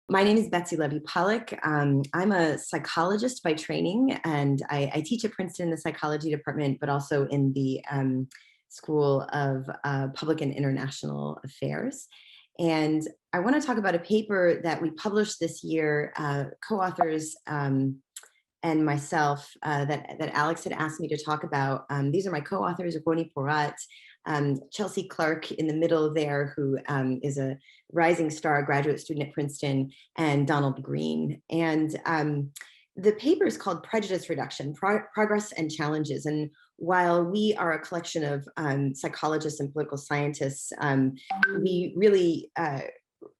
My name is Betsy Levy Paluck. I'm a psychologist by training, and I teach at Princeton in the psychology department, but also in the School of Public and International Affairs. And I want to talk about a paper that we published this year, co-authors and myself, that Alex had asked me to talk about. These are my co-authors, Roni Porat, Chelsea Clark in the middle there, who is a rising star graduate student at Princeton, and Donald Green. And the paper is called Prejudice Reduction, Progress and Challenges. And while we are a collection of psychologists and political scientists, we really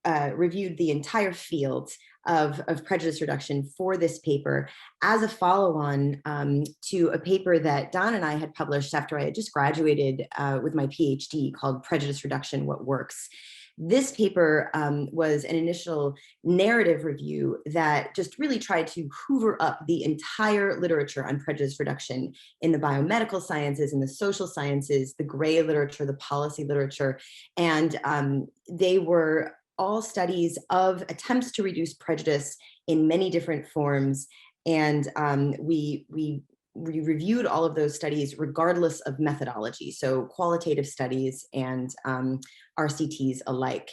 reviewed the entire field of prejudice reduction for this paper as a follow-on to a paper that Don and I had published after I had just graduated with my PhD, called Prejudice Reduction, What Works. This paper was an initial narrative review that just really tried to hoover up the entire literature on prejudice reduction in the biomedical sciences, in the social sciences, the gray literature, the policy literature, and they were all studies of attempts to reduce prejudice in many different forms. And we reviewed all of those studies regardless of methodology, so qualitative studies and RCTs alike.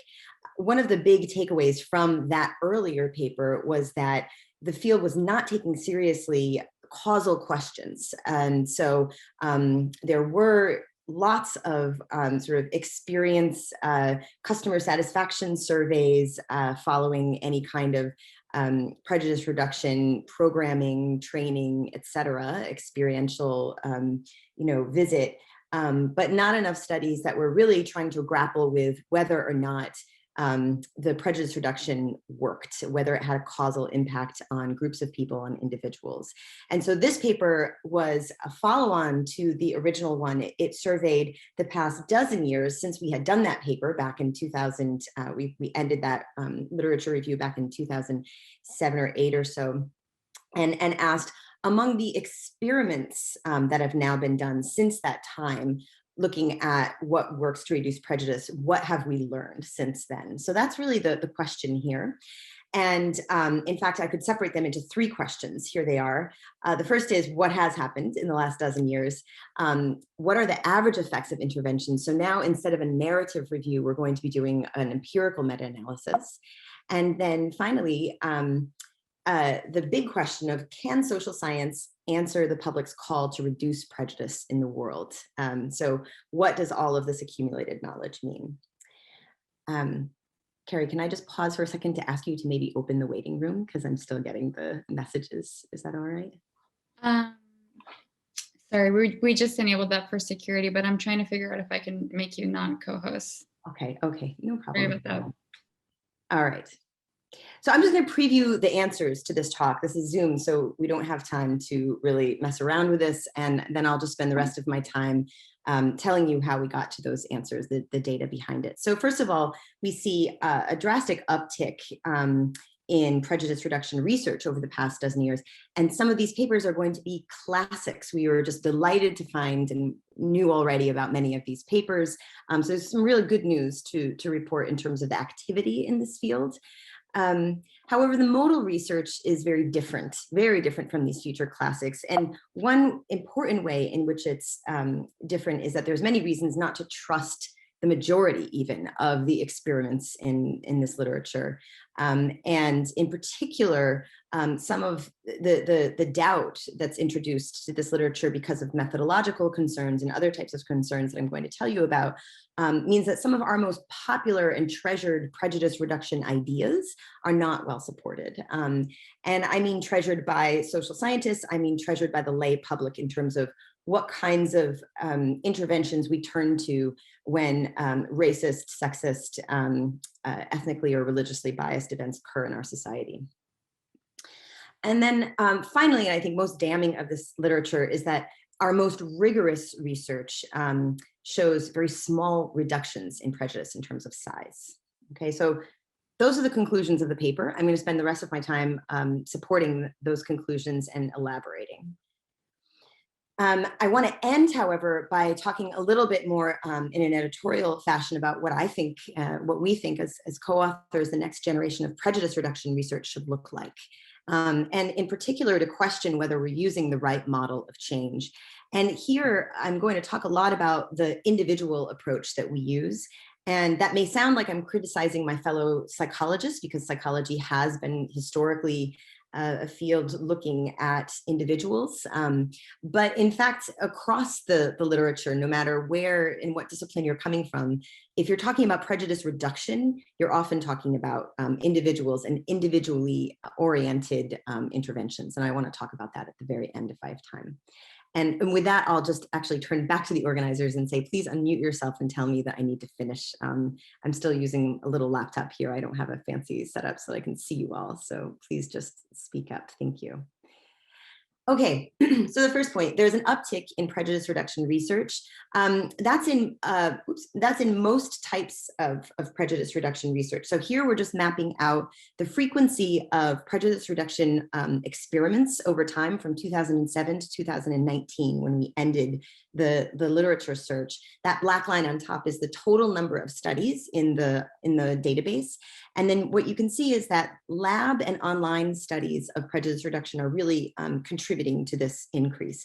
One of the big takeaways from that earlier paper was that the field was not taking seriously causal questions. And so there were lots of sort of experience, customer satisfaction surveys following any kind of prejudice reduction programming, training, et cetera, experiential, visit, but not enough studies that were really trying to grapple with whether or not the prejudice reduction worked, whether it had a causal impact on groups of people, on individuals. And so this paper was a follow-on to the original one. It surveyed the past dozen years since we had done that paper back in 2000. We ended that literature review back in 2007 or 8 or so, and asked, among the experiments that have now been done since that time, looking at what works to reduce prejudice, what have we learned since then? So that's really the question here. And in fact, I could separate them into 3 questions. Here they are. The first is, what has happened in the last dozen years? What are the average effects of intervention? So now, instead of a narrative review, we're going to be doing an empirical meta-analysis. And then finally, the big question of, can social science answer the public's call to reduce prejudice in the world? So what does all of this accumulated knowledge mean? Carrie, can I just pause for a second to ask you to maybe open the waiting room, because I'm still getting the messages. Is that all right? Sorry, we just enabled that for security, but I'm trying to figure out if I can make you non-co-host. Okay, no problem. Sorry about that. All right. So I'm just going to preview the answers to this talk. This is Zoom, so we don't have time to really mess around with this. And then I'll just spend the rest of my time telling you how we got to those answers, the data behind it. So first of all, we see a drastic uptick in prejudice reduction research over the past dozen years. And some of these papers are going to be classics. We were just delighted to find and knew already about many of these papers. So there's some really good news to report in terms of the activity in this field. However, the modal research is very different from these future classics. And one important way in which it's different is that there's many reasons not to trust the majority even of the experiments in this literature. And in particular, some of the doubt that's introduced to this literature because of methodological concerns and other types of concerns that I'm going to tell you about means that some of our most popular and treasured prejudice reduction ideas are not well supported. And I mean treasured by social scientists, I mean treasured by the lay public in terms of what kinds of interventions we turn to when racist, sexist, ethnically or religiously biased events occur in our society. And then finally, and I think most damning of this literature, is that our most rigorous research shows very small reductions in prejudice in terms of size. Okay, so those are the conclusions of the paper. I'm going to spend the rest of my time supporting those conclusions and elaborating. I want to end, however, by talking a little bit more in an editorial fashion about what I think, what we think as co-authors, the next generation of prejudice reduction research should look like. And in particular, to question whether we're using the right model of change. And here, I'm going to talk a lot about the individual approach that we use. And that may sound like I'm criticizing my fellow psychologists, because psychology has been historically a field looking at individuals. But in fact, across the literature, no matter where, in what discipline you're coming from, if you're talking about prejudice reduction, you're often talking about individuals and individually oriented interventions. And I want to talk about that at the very end if I have time. And with that, I'll just actually turn back to the organizers and say, please unmute yourself and tell me that I need to finish. I'm still using a little laptop here. I don't have a fancy setup so that I can see you all. So please just speak up. Thank you. Okay, so the first point, there's an uptick in prejudice reduction research. That's in most types of prejudice reduction research. So here we're just mapping out the frequency of prejudice reduction experiments over time from 2007 to 2019, when we ended the literature search. That black line on top is the total number of studies in the database. And then what you can see is that lab and online studies of prejudice reduction are really contributing to this increase.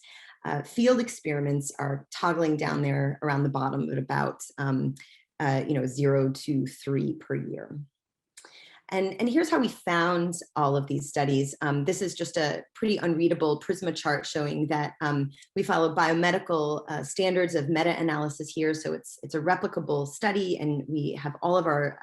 Field experiments are toggling down there around the bottom at about 0 to 3 per year. And here's how we found all of these studies. This is just a pretty unreadable Prisma chart showing that we follow biomedical standards of meta-analysis here. So it's a replicable study, and we have all of our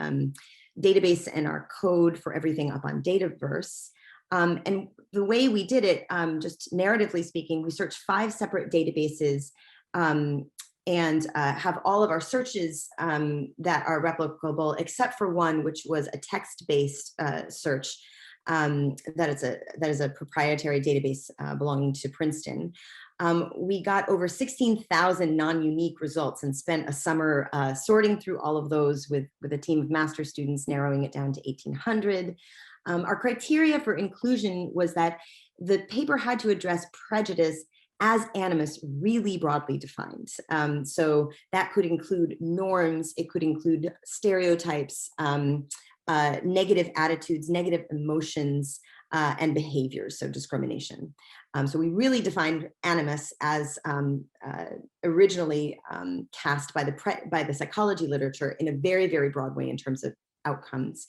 database and our code for everything up on Dataverse. And the way we did it, just narratively speaking, we searched 5 separate databases and have all of our searches that are replicable, except for one, which was a text-based search that is a proprietary database belonging to Princeton. We got over 16,000 non-unique results and spent a summer sorting through all of those with a team of master's students, narrowing it down to 1,800. Our criteria for inclusion was that the paper had to address prejudice as animus really broadly defined. So that could include norms, it could include stereotypes, negative attitudes, negative emotions, and behaviors, so discrimination. So we really defined animus as originally cast by the psychology literature in a very, very broad way in terms of outcomes.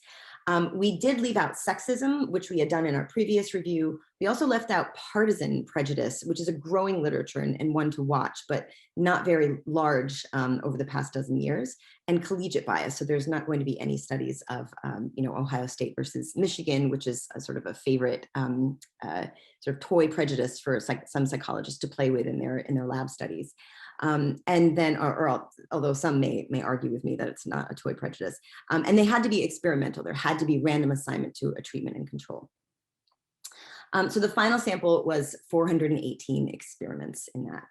We did leave out sexism, which we had done in our previous review. We also left out partisan prejudice, which is a growing literature and one to watch, but not very large over the past dozen years, and collegiate bias. So there's not going to be any studies of Ohio State versus Michigan, which is a sort of a favorite sort of toy prejudice for some psychologists to play with in their lab studies. And then, although some may argue with me that it's not a toy prejudice, and they had to be experimental. There had to be random assignment to a treatment and control. So the final sample was 418 experiments in that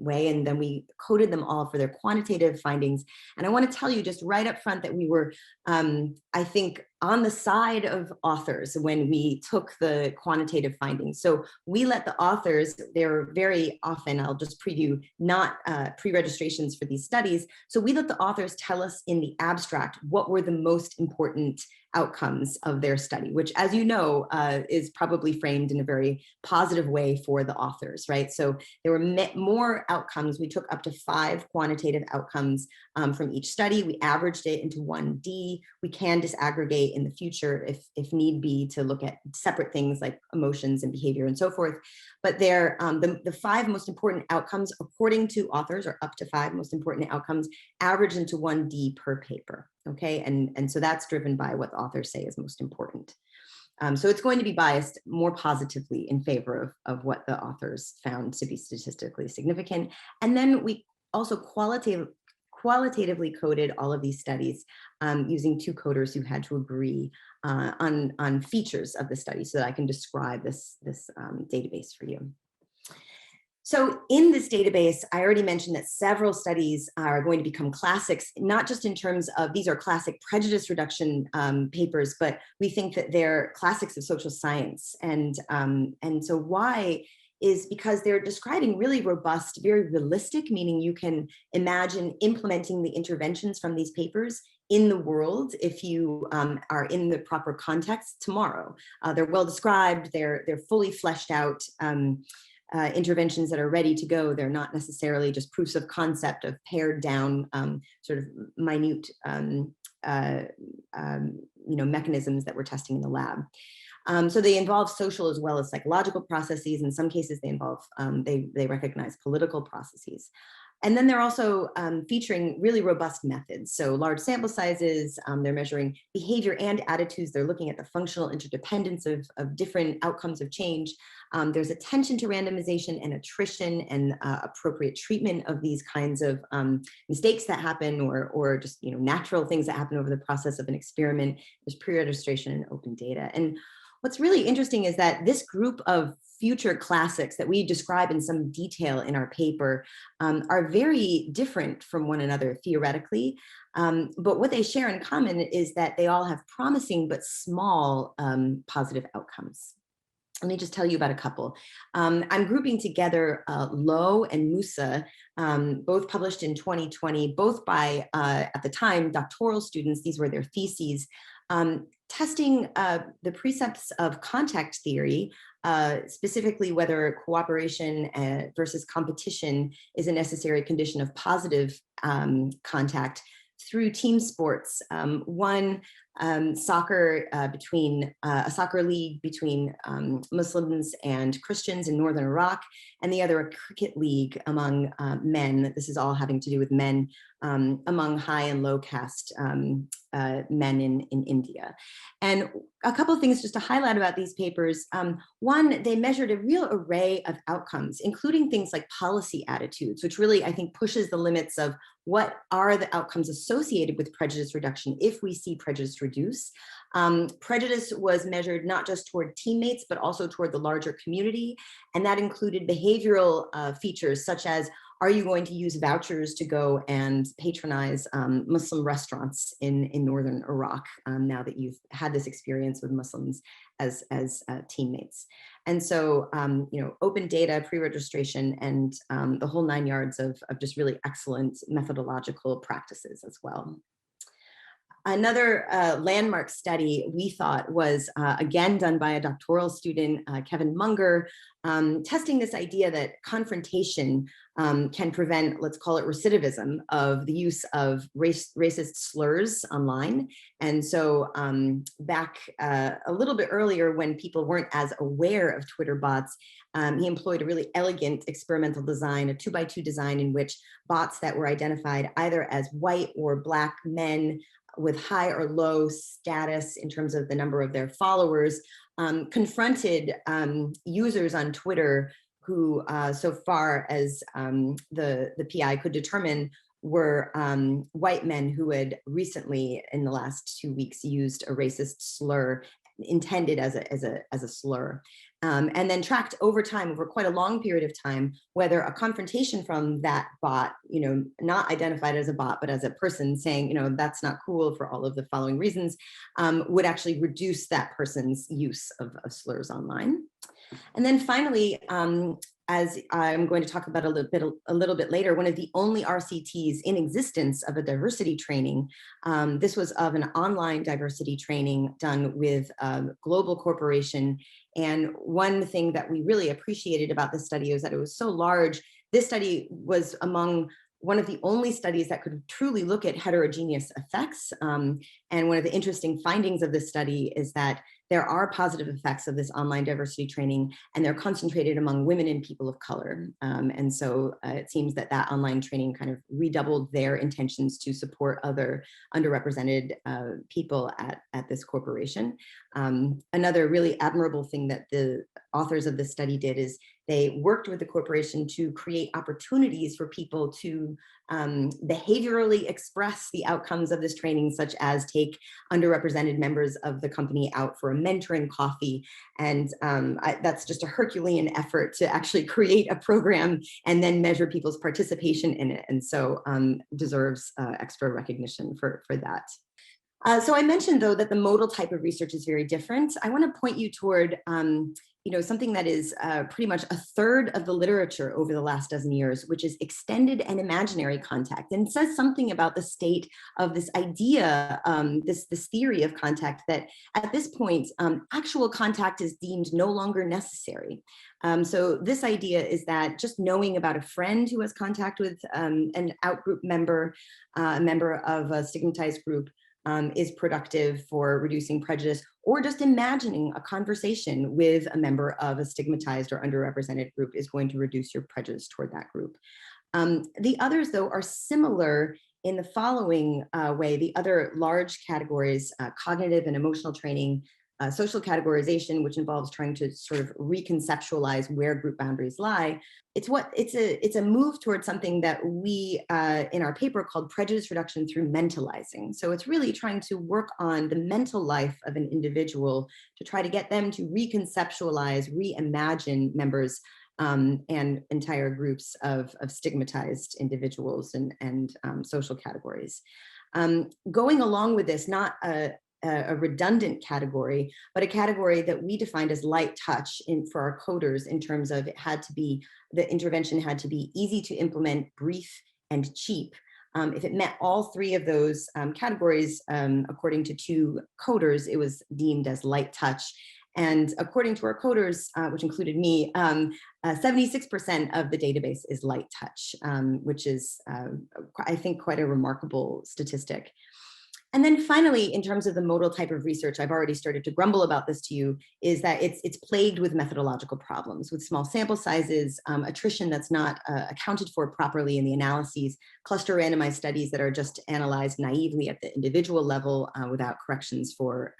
way, and then we coded them all for their quantitative findings. And I want to tell you just right up front that we were, I think, on the side of authors when we took the quantitative findings. So we let the authors, they're very often, I'll just preview, not pre-registrations for these studies. So we let the authors tell us in the abstract what were the most important outcomes of their study, which, as you know, is probably framed in a very positive way for the authors, right? So there were more outcomes. We took up to 5 quantitative outcomes from each study. We averaged it into 1D. We can disaggregate in the future if need be to look at separate things like emotions and behavior and so forth. But they're the 5 most important outcomes, according to authors, or up to 5 most important outcomes, average into 1D per paper. Okay, and so that's driven by what the authors say is most important. So it's going to be biased more positively in favor of what the authors found to be statistically significant. And then we also qualitatively coded all of these studies using 2 coders who had to agree on features of the study so that I can describe this database for you. So in this database, I already mentioned that several studies are going to become classics, not just in terms of these are classic prejudice reduction papers, but we think that they're classics of social science. And so why is because they're describing really robust, very realistic, meaning you can imagine implementing the interventions from these papers in the world if you are in the proper context tomorrow. They're well described, they're fully fleshed out interventions that are ready to go. They're not necessarily just proofs of concept of pared down sort of minute mechanisms that we're testing in the lab. So they involve social as well as psychological processes. In some cases, they involve, they recognize political processes. And then they're also featuring really robust methods. So large sample sizes, they're measuring behavior and attitudes. They're looking at the functional interdependence of different outcomes of change. There's attention to randomization and attrition and appropriate treatment of these kinds of mistakes that happen or just natural things that happen over the process of an experiment. There's pre-registration and open data. And what's really interesting is that this group of future classics that we describe in some detail in our paper are very different from one another theoretically. But what they share in common is that they all have promising but small positive outcomes. Let me just tell you about a couple. I'm grouping together Lowe and Musa, both published in 2020, both by, at the time, doctoral students. These were their theses, testing the precepts of contact theory, specifically whether cooperation versus competition is a necessary condition of positive contact through team sports. One soccer between a soccer league between Muslims and Christians in northern Iraq, and the other a cricket league among men. This is all having to do with men among high and low caste men in India. And a couple of things just to highlight about these papers. One, they measured a real array of outcomes, including things like policy attitudes, which really, I think, pushes the limits of what are the outcomes associated with prejudice reduction if we see prejudice reduce. Prejudice was measured not just toward teammates, but also toward the larger community. And that included behavioral features such as, are you going to use vouchers to go and patronize Muslim restaurants in northern Iraq now that you've had this experience with Muslims as teammates? And so, open data, pre-registration, and the whole 9 yards of just really excellent methodological practices as well. Another landmark study we thought was, again, done by a doctoral student, Kevin Munger, testing this idea that confrontation can prevent, let's call it recidivism, of the use of racist slurs online. And so back a little bit earlier when people weren't as aware of Twitter bots, he employed a really elegant experimental design, a 2x2 design in which bots that were identified either as white or Black men with high or low status in terms of the number of their followers, confronted users on Twitter who, so far as the PI could determine, were white men who had recently, in the last 2 weeks, used a racist slur intended as a slur. And then tracked over time, over quite a long period of time, whether a confrontation from that bot, not identified as a bot, but as a person saying, that's not cool for all of the following reasons, would actually reduce that person's use of slurs online. And then finally, as I'm going to talk about a little bit later, one of the only RCTs in existence of a diversity training. This was of an online diversity training done with a global corporation. And one thing that we really appreciated about this study is that it was so large. This study was among one of the only studies that could truly look at heterogeneous effects. And one of the interesting findings of this study is that there are positive effects of this online diversity training, and they're concentrated among women and people of color. And so it seems that online training kind of redoubled their intentions to support other underrepresented people at this corporation. Another really admirable thing that the authors of this study did is they worked with the corporation to create opportunities for people to behaviorally express the outcomes of this training, such as take underrepresented members of the company out for a mentoring coffee. And that's just a Herculean effort to actually create a program and then measure people's participation in it. And so deserves extra recognition for that. So I mentioned, though, that the modal type of research is very different. I want to point you toward something that is pretty much a third of the literature over the last dozen years, which is extended and imaginary contact, and says something about the state of this idea, this theory of contact, that at this point, actual contact is deemed no longer necessary. So this idea is that just knowing about a friend who has contact with an outgroup member, a member of a stigmatized group, is productive for reducing prejudice, or just imagining a conversation with a member of a stigmatized or underrepresented group is going to reduce your prejudice toward that group. The others, though, are similar in the following way. The other large categories, cognitive and emotional training, social categorization, which involves trying to sort of reconceptualize where group boundaries lie. It's a move towards something that we in our paper called prejudice reduction through mentalizing. So it's really trying to work on the mental life of an individual to try to get them to reconceptualize, reimagine members and entire groups of stigmatized individuals and social categories. Going along with this, not a redundant category, but a category that we defined as light touch for our coders, in terms of the intervention had to be easy to implement, brief, and cheap. If it met all three of those categories, according to two coders, it was deemed as light touch. And according to our coders, which included me, 76% of the database is light touch, which is, I think, quite a remarkable statistic. And then finally, in terms of the modal type of research, I've already started to grumble about this to you, is that it's plagued with methodological problems, with small sample sizes, attrition that's not accounted for properly in the analyses, cluster randomized studies that are just analyzed naively at the individual level without corrections for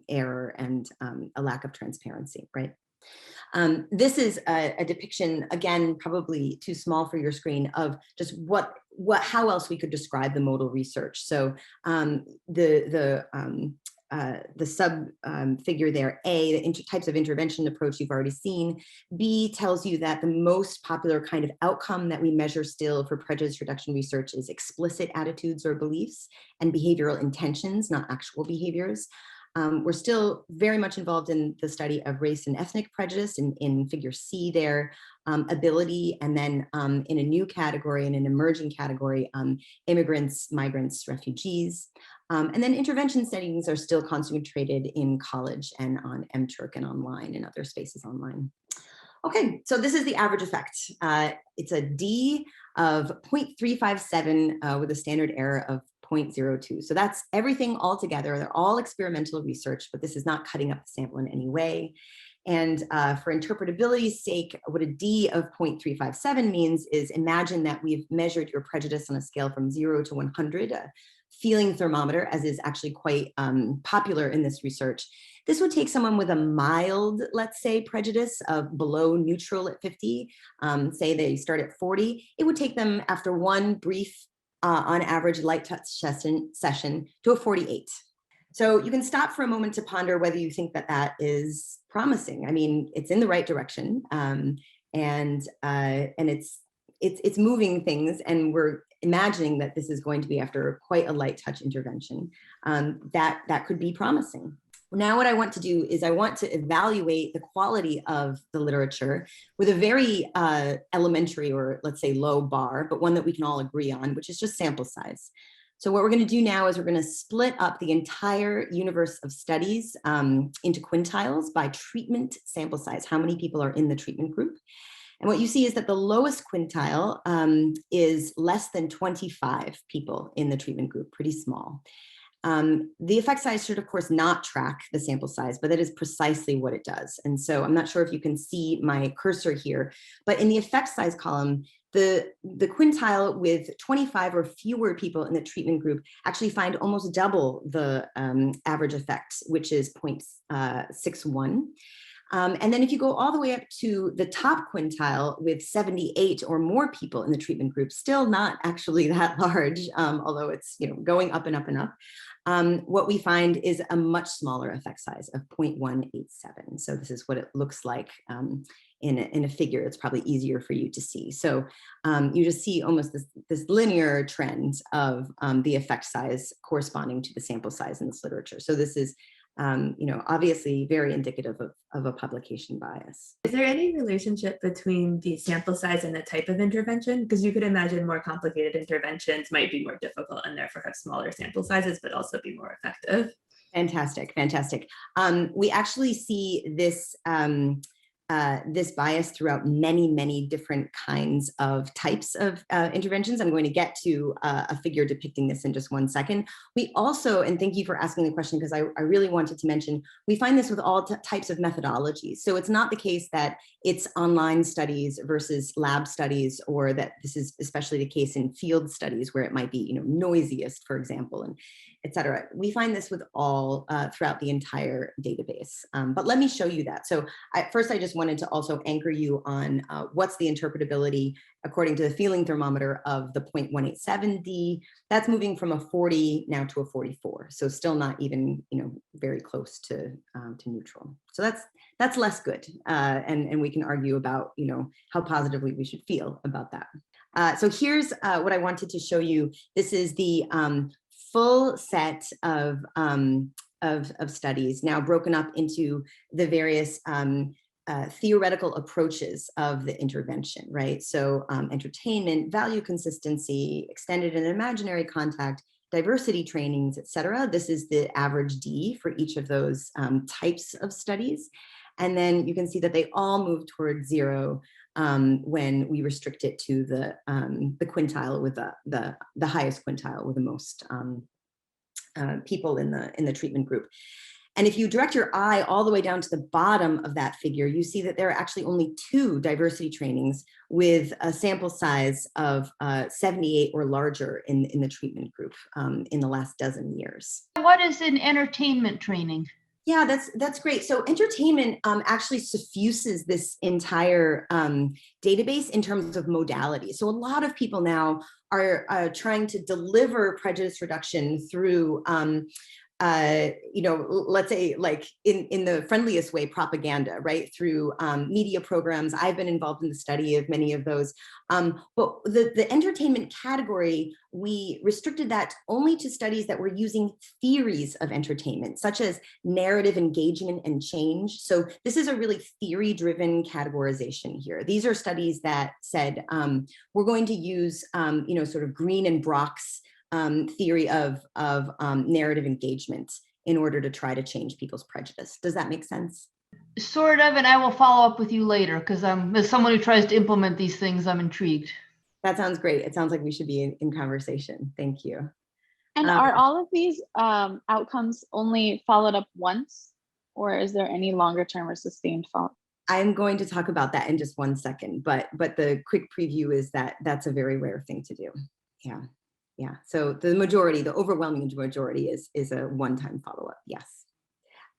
error and a lack of transparency, right? This is a depiction, again, probably too small for your screen, of just how else we could describe the modal research. So the sub figure there, A, the types of intervention approach you've already seen. B tells you that the most popular kind of outcome that we measure still for prejudice reduction research is explicit attitudes or beliefs and behavioral intentions, not actual behaviors. We're still very much involved in the study of race and ethnic prejudice in figure C there, ability, and then in a new category, in an emerging category, immigrants, migrants, refugees. And then intervention settings are still concentrated in college and on MTurk and online and other spaces online. Okay, so this is the average effect. It's a D of 0.357 with a standard error of 0.02. So that's everything all together. They're all experimental research, but this is not cutting up the sample in any way. And for interpretability's sake, what a D of 0.357 means is, imagine that we've measured your prejudice on a scale from 0 to 100, a feeling thermometer, as is actually quite popular in this research. This would take someone with a mild, let's say, prejudice of below neutral at 50, say they start at 40. It would take them, after one brief, on average, light touch session to a 48. So you can stop for a moment to ponder whether you think that that is promising. I mean, it's in the right direction, and it's moving things, and we're imagining that this is going to be, after quite a light touch intervention, that could be promising. Now what I want to do is I want to evaluate the quality of the literature with a very elementary, or let's say low bar, but one that we can all agree on, which is just sample size. So what we're going to do now is we're going to split up the entire universe of studies into quintiles by treatment sample size, how many people are in the treatment group. And what you see is that the lowest quintile is less than 25 people in the treatment group, pretty small. The effect size should, of course, not track the sample size, but that is precisely what it does. And so I'm not sure if you can see my cursor here, but in the effect size column, the quintile with 25 or fewer people in the treatment group actually find almost double the average effect, which is 0.61. And then if you go all the way up to the top quintile with 78 or more people in the treatment group, still not actually that large, although it's going up and up and up. What we find is a much smaller effect size of 0.187. So this is what it looks like in a figure. It's probably easier for you to see. So you just see almost this linear trend of the effect size corresponding to the sample size in this literature. So this is obviously very indicative of a publication bias. Is there any relationship between the sample size and the type of intervention? Because you could imagine more complicated interventions might be more difficult and therefore have smaller sample sizes, but also be more effective. Fantastic, fantastic. We actually see this this bias throughout many, many different kinds of types of interventions. I'm going to get to a figure depicting this in just one second. We also, and thank you for asking the question, because I really wanted to mention, we find this with all types of methodologies. So it's not the case that it's online studies versus lab studies, or that this is especially the case in field studies where it might be, noisiest, for example, and et cetera. We find this with all throughout the entire database. But let me show you that. So first, I just wanted to also anchor you on what's the interpretability according to the feeling thermometer of the 0.187D. That's moving from a 40 now to a 44. So still not even, very close to neutral. So that's less good. And we can argue about, how positively we should feel about that. So here's what I wanted to show you. This is the full set of studies, now broken up into the various theoretical approaches of the intervention, right? So entertainment, value consistency, extended and imaginary contact, diversity trainings, et cetera. This is the average D for each of those types of studies. And then you can see that they all move towards 0 when we restrict it to the quintile with the highest quintile with the most people in the treatment group. And if you direct your eye all the way down to the bottom of that figure, you see that there are actually only 2 diversity trainings with a sample size of 78 or larger in the treatment group in the last dozen years. What is an entertainment training? Yeah, that's great. So entertainment actually suffuses this entire database in terms of modality. So a lot of people now are trying to deliver prejudice reduction through let's say like in the friendliest way, propaganda, right? Through media programs. I've been involved in the study of many of those. But the entertainment category, we restricted that only to studies that were using theories of entertainment, such as narrative engagement and change. So this is a really theory-driven categorization here. These are studies that said, we're going to use, sort of Green and Brock's theory of narrative engagement in order to try to change people's prejudice. Does that make sense? Sort of, and I will follow up with you later, because as someone who tries to implement these things, I'm intrigued. That sounds great. It sounds like we should be in conversation. Thank you. And are all of these outcomes only followed up once, or is there any longer term or sustained follow-up? I'm going to talk about that in just one second, but the quick preview is that that's a very rare thing to do. Yeah. So the overwhelming majority is a one-time follow-up. Yes.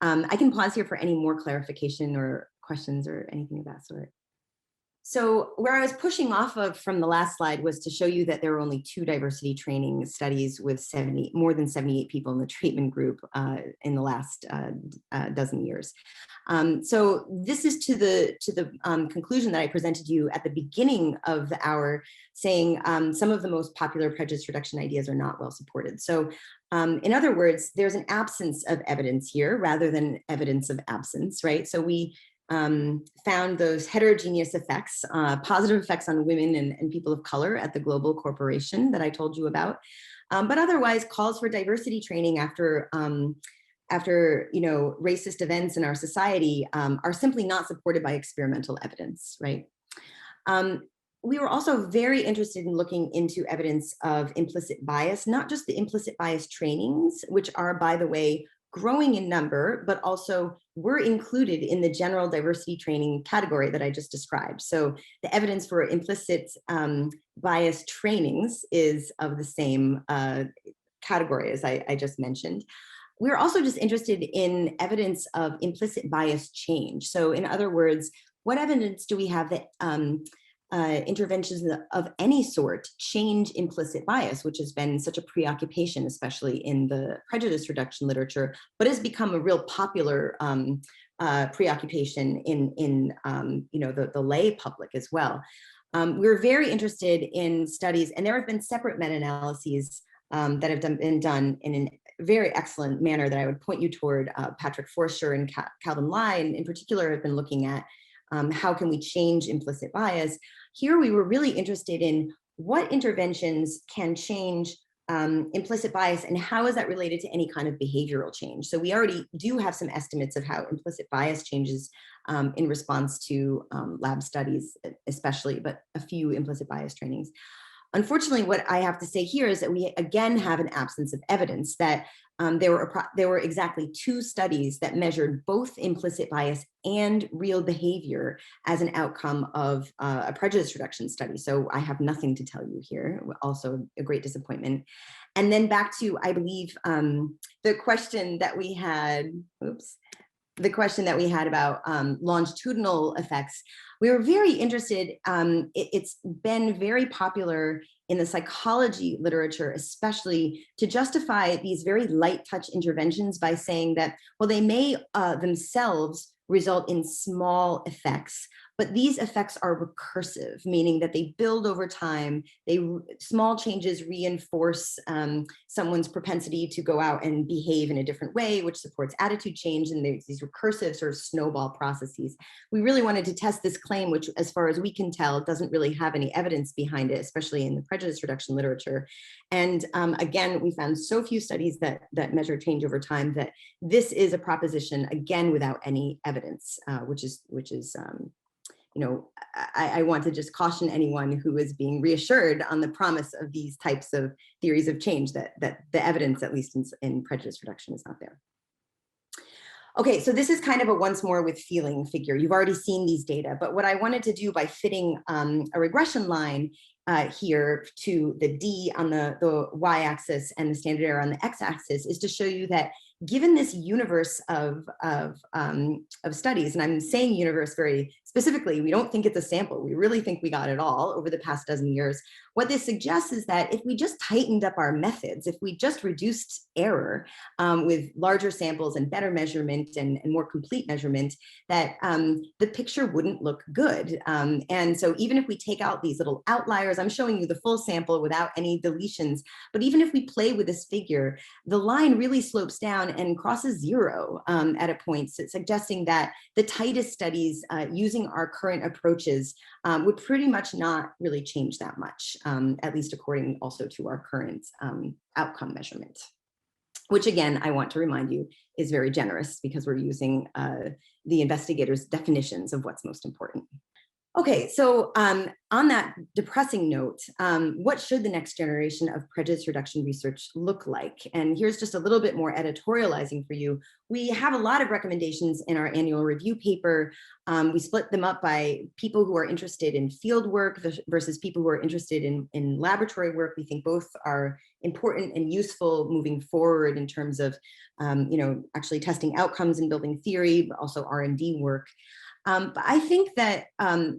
I can pause here for any more clarification or questions or anything of that sort. So where I was pushing off of from the last slide was to show you that there are only 2 diversity training studies with more than 78 people in the treatment group in the last dozen years. So this is to the conclusion that I presented you at the beginning of the hour, saying some of the most popular prejudice reduction ideas are not well supported. So in other words, there's an absence of evidence here rather than evidence of absence, right? So we found those heterogeneous effects, positive effects on women and people of color at the global corporation that I told you about, but otherwise calls for diversity training after racist events in our society are simply not supported by experimental evidence, right? We were also very interested in looking into evidence of implicit bias, not just the implicit bias trainings, which are, by the way, growing in number, but also were included in the general diversity training category that I just described. So the evidence for implicit bias trainings is of the same category as I just mentioned. We're also just interested in evidence of implicit bias change. So in other words, what evidence do we have that interventions of any sort change implicit bias, which has been such a preoccupation, especially in the prejudice reduction literature, but has become a real popular preoccupation in the lay public as well. We're very interested in studies, and there have been separate meta-analyses that have been done in very excellent manner that I would point you toward. Patrick Forster and Calvin Lai, in particular, have been looking at how can we change implicit bias. Here we were really interested in what interventions can change implicit bias and how is that related to any kind of behavioral change. So we already do have some estimates of how implicit bias changes in response to lab studies, especially, but a few implicit bias trainings. Unfortunately, what I have to say here is that we again have an absence of evidence that there were exactly 2 studies that measured both implicit bias and real behavior as an outcome of a prejudice reduction study. So I have nothing to tell you here, also a great disappointment. And then back to, I believe, the question that we had, the question that we had about longitudinal effects. We were very interested, it's been very popular in the psychology literature, especially, to justify these very light touch interventions by saying that, well, they may themselves result in small effects, but these effects are recursive, meaning that they build over time. Small changes reinforce someone's propensity to go out and behave in a different way, which supports attitude change, and there's these recursive sort of snowball processes. We really wanted to test this claim, which, as far as we can tell, doesn't really have any evidence behind it, especially in the prejudice reduction literature. And again, we found so few studies that measure change over time that this is a proposition, again, without any evidence, which is you know, I want to just caution anyone who is being reassured on the promise of these types of theories of change that the evidence, at least in prejudice reduction, is not there. Okay, so this is kind of a once more with feeling figure. You've already seen these data, but what I wanted to do by fitting a regression line here to the D on the y-axis and the standard error on the x-axis is to show you that given this universe of studies, and I'm saying universe very specifically, we don't think it's a sample, we really think we got it all over the past dozen years. What this suggests is that if we just tightened up our methods, if we just reduced error with larger samples and better measurement and more complete measurement, that the picture wouldn't look good. And so even if we take out these little outliers, I'm showing you the full sample without any deletions, but even if we play with this figure, the line really slopes down and crosses 0 at a point, so suggesting that the tightest studies using our current approaches would pretty much not really change that much, at least according also to our current outcome measurement, which again, I want to remind you is very generous because we're using the investigators' definitions of what's most important. Okay, so on that depressing note, what should the next generation of prejudice reduction research look like? And here's just a little bit more editorializing for you. We have a lot of recommendations in our annual review paper. We split them up by people who are interested in field work versus people who are interested in laboratory work. We think both are important and useful moving forward in terms of actually testing outcomes and building theory, but also R&D work. But I think that,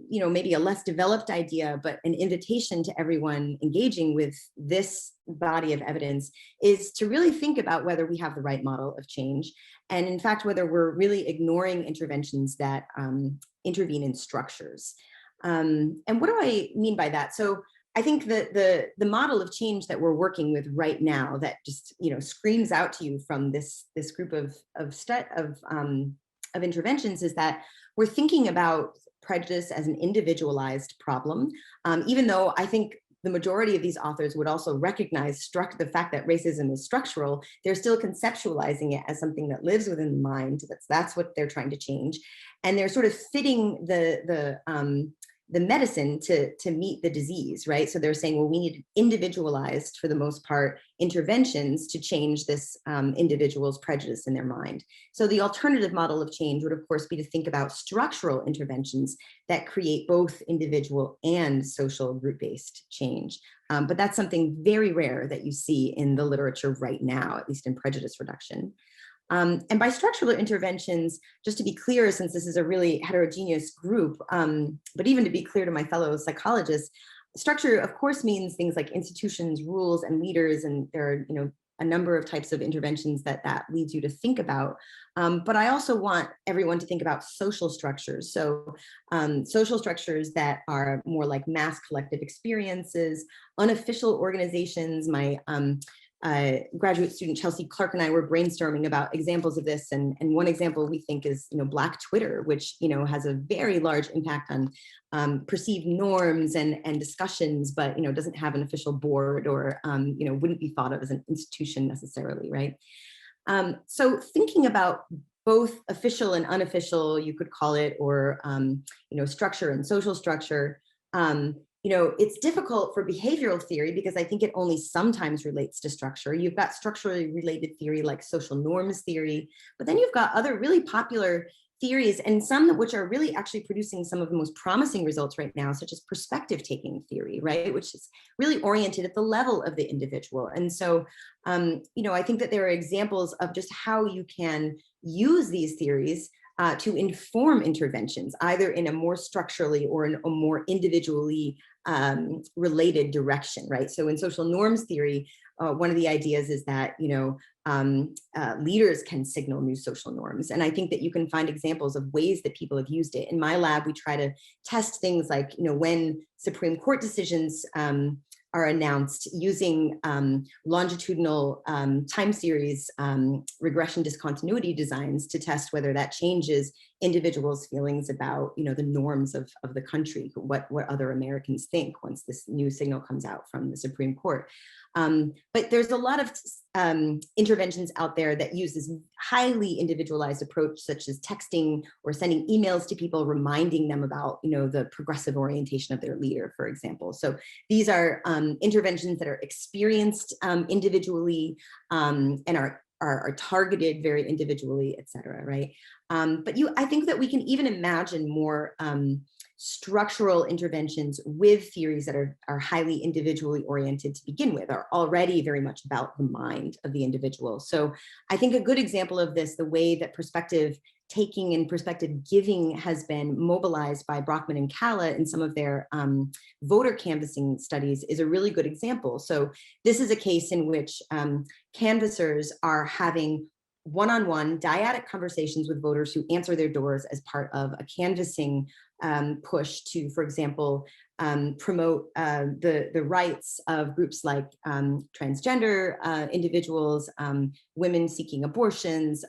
maybe a less developed idea, but an invitation to everyone engaging with this body of evidence is to really think about whether we have the right model of change. And in fact, whether we're really ignoring interventions that intervene in structures. And what do I mean by that? So I think that the model of change that we're working with right now that just, screams out to you from this group of interventions is that we're thinking about prejudice as an individualized problem, even though I think the majority of these authors would also recognize the fact that racism is structural. They're still conceptualizing it as something that lives within the mind. That's what they're trying to change. And they're sort of fitting the medicine to meet the disease, right? So they're saying, well, we need individualized, for the most part, interventions to change this individual's prejudice in their mind. So the alternative model of change would, of course, be to think about structural interventions that create both individual and social group-based change. But that's something very rare that you see in the literature right now, at least in prejudice reduction. And by structural interventions, just to be clear, since this is a really heterogeneous group, but even to be clear to my fellow psychologists, structure, of course, means things like institutions, rules, and leaders, and there are, a number of types of interventions that leads you to think about. But I also want everyone to think about social structures. So social structures that are more like mass collective experiences, unofficial organizations. My graduate student Chelsea Clark and I were brainstorming about examples of this, and one example we think is Black Twitter, which has a very large impact on perceived norms and discussions, but doesn't have an official board or wouldn't be thought of as an institution necessarily, right? So thinking about both official and unofficial, you could call it, or structure and social structure. It's difficult for behavioral theory because I think it only sometimes relates to structure. You've got structurally related theory like social norms theory, but then you've got other really popular theories, and some which are really actually producing some of the most promising results right now, such as perspective taking theory, right, which is really oriented at the level of the individual. And so, I think that there are examples of just how you can use these theories to inform interventions, either in a more structurally or in a more individually related direction, right? So in social norms theory, one of the ideas is that, leaders can signal new social norms. And I think that you can find examples of ways that people have used it. In my lab, we try to test things like, when Supreme Court decisions are announced using longitudinal time series regression discontinuity designs to test whether that changes individuals' feelings about the norms of the country, what other Americans think once this new signal comes out from the Supreme Court. But there's a lot of interventions out there that use this highly individualized approach, such as texting or sending emails to people, reminding them about the progressive orientation of their leader, for example. So these are interventions that are experienced individually and are targeted very individually, et cetera, right? But I think that we can even imagine more structural interventions with theories that are highly individually oriented to begin with, are already very much about the mind of the individual. So I think a good example of this, the way that perspective taking and perspective giving has been mobilized by Brockman and Calla in some of their voter canvassing studies, is a really good example. So this is a case in which canvassers are having one-on-one dyadic conversations with voters who answer their doors as part of a canvassing push to, for example, promote the rights of groups like transgender individuals, women seeking abortions,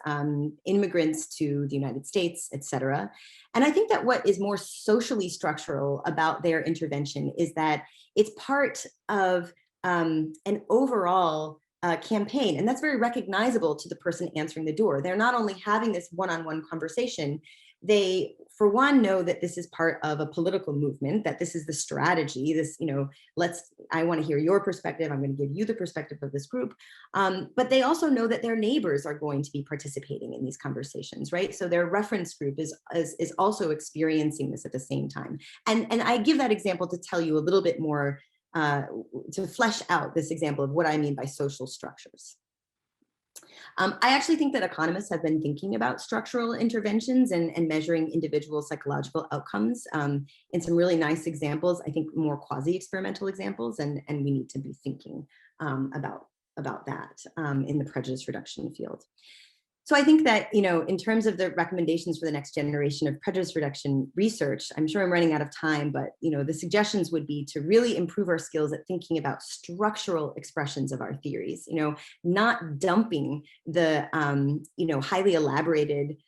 immigrants to the United States, et cetera. And I think that what is more socially structural about their intervention is that it's part of an overall campaign. And that's very recognizable to the person answering the door. They're not only having this one-on-one conversation, they, for one, know that this is part of a political movement, that this is the strategy, this, I want to hear your perspective, I'm going to give you the perspective of this group. But they also know that their neighbors are going to be participating in these conversations, right? So their reference group is also experiencing this at the same time. And I give that example to tell you a little bit more, to flesh out this example of what I mean by social structures. I actually think that economists have been thinking about structural interventions and measuring individual psychological outcomes in some really nice examples, I think more quasi-experimental examples, and we need to be thinking about that in the prejudice reduction field. So I think that, in terms of the recommendations for the next generation of prejudice reduction research, I'm sure I'm running out of time, but, the suggestions would be to really improve our skills at thinking about structural expressions of our theories, not dumping the, highly elaborated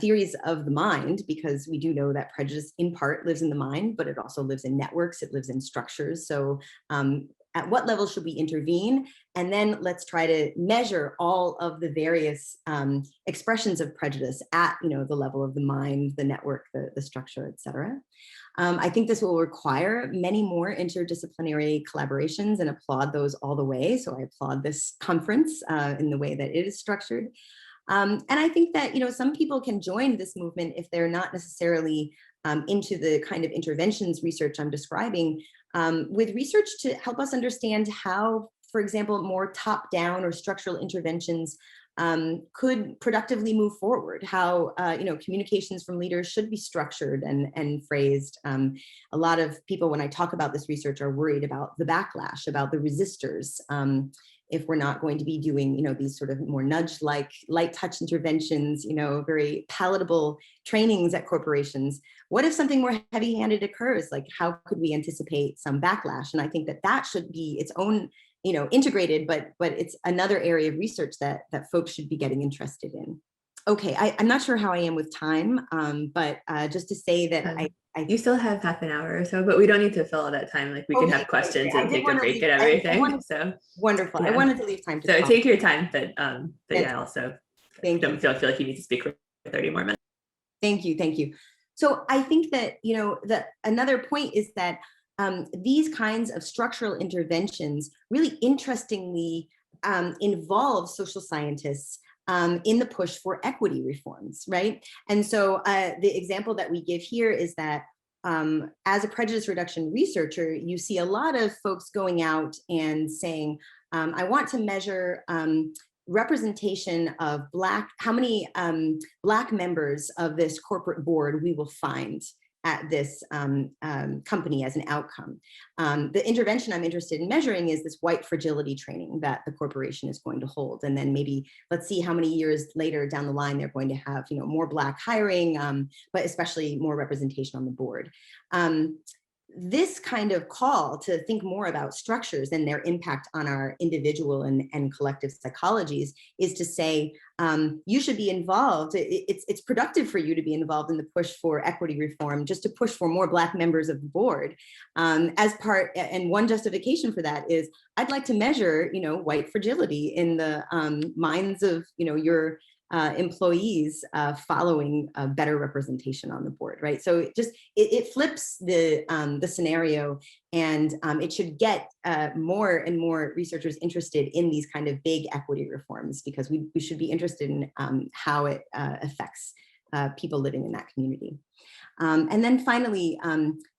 theories of the mind, because we do know that prejudice in part lives in the mind, but it also lives in networks, it lives in structures. So at what level should we intervene? And then let's try to measure all of the various expressions of prejudice at the level of the mind, the network, the structure, et cetera. I think this will require many more interdisciplinary collaborations, and applaud those all the way. So I applaud this conference in the way that it is structured. And I think that some people can join this movement if they're not necessarily into the kind of interventions research I'm describing, with research to help us understand how, for example, more top-down or structural interventions could productively move forward, how communications from leaders should be structured and phrased. A lot of people, when I talk about this research, are worried about the backlash, about the resistors, if we're not going to be doing, these sort of more nudge-like, light touch interventions, very palatable trainings at corporations. What if something more heavy-handed occurs? Like, how could we anticipate some backlash? And I think that that should be its own integrated, but it's another area of research that folks should be getting interested in. Okay, I'm not sure how I am with time, but just to say that you still have half an hour or so, but we don't need to fill all that time. Like we can have questions and take a break and everything. So wonderful. Yeah. I wanted to leave time to so talk. Take your time, but yeah, also don't feel like you need to speak for 30 more minutes. Thank you. So I think that another point is that these kinds of structural interventions really interestingly involve social scientists in the push for equity reforms, right? And so the example that we give here is that as a prejudice reduction researcher, you see a lot of folks going out and saying, I want to measure representation of how many Black members of this corporate board we will find at this company as an outcome. The intervention I'm interested in measuring is this white fragility training that the corporation is going to hold. And then maybe let's see how many years later down the line they're going to have more Black hiring, but especially more representation on the board. This kind of call to think more about structures and their impact on our individual and collective psychologies is to say, you should be involved. It's productive for you to be involved in the push for equity reform, just to push for more Black members of the board. As part, and one justification for that is, I'd like to measure, white fragility in the minds of, your employees following a better representation on the board, right? So it flips the scenario, and it should get more and more researchers interested in these kind of big equity reforms, because we should be interested in how it affects people living in that community. And then finally,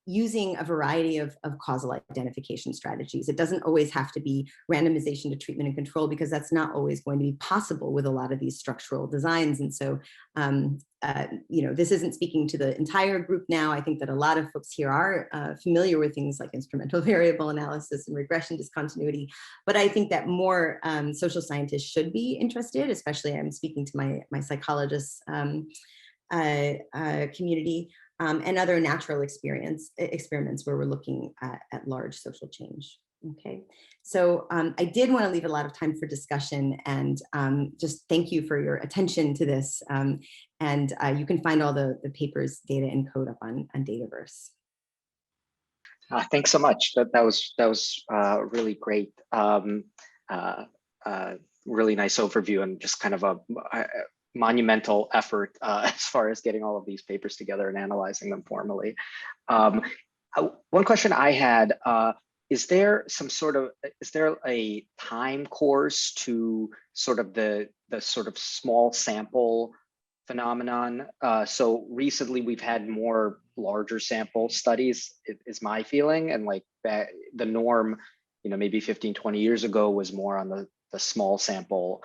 using a variety of causal identification strategies. It doesn't always have to be randomization to treatment and control, because that's not always going to be possible with a lot of these structural designs. And so, this isn't speaking to the entire group now. I think that a lot of folks here are familiar with things like instrumental variable analysis and regression discontinuity. But I think that more social scientists should be interested, especially I'm speaking to my psychologists community, and other natural experiments where we're looking at large social change. Okay, so I did want to leave a lot of time for discussion, and just thank you for your attention to this. And you can find all the papers, data, and code up on Dataverse. Thanks so much. That was really great. Really nice overview, and just kind of a monumental effort as far as getting all of these papers together and analyzing them formally. One question I had, is there a time course to sort of the sort of small sample phenomenon? So recently we've had more larger sample studies, is my feeling, and like the norm, maybe 15, 20 years ago was more on the small sample